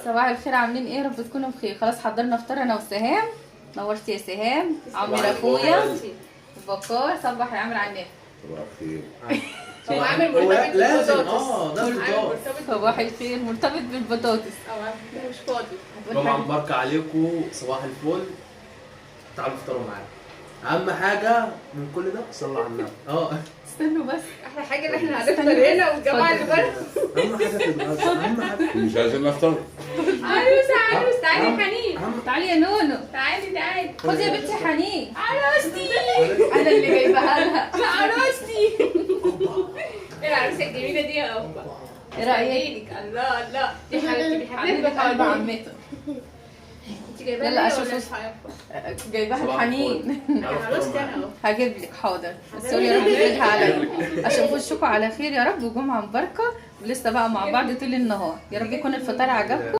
صباح الخير، عاملين ايه؟ رب تكونوا بخير. خلاص حضرنا فطار انا وسهام. نورتي يا سهام. عمر اخويا بكار صبح يا عامر على النت. صباح الخير. هو عامل مرتبط لازم بالبطاطس. ده الفطار. صباح الخير مرتبط بالبطاطس. مش فاضي. جمعة مباركة عليكم، صباح الفل. تعالوا افطروا معانا. أهم حاجة من كل ده صلوا على النبي. استنوا بس. احلى حاجه ان احنا هنفطر هنا والجماعه اللي بره. أهم حاجة تتغدى، أهم حاجة. مش عايزين نفطر؟ عروس تعالي يا حنين. تعالي يا نونو. تعالي خدي يا بنتي حنين. عروستي. انا اللي جايبها لها. عروستي. ايه العروسه الجميله دي يا ابا؟ ايه رايك؟ الله الله دي حبيبتي حبيبه قلب عمته. انت جايباها يلا لي اشوف ولا صحيح؟ جايباها صباح الحنين. عروستي انا اهو. هجيب لك حاضر. بس يا رب يفرجها عليا. اشوفوا الشكو على خير يا رب، وجمعه مباركه ولسه بقى مع بعض طول النهار. يا رب يكون الفطار عجبكم.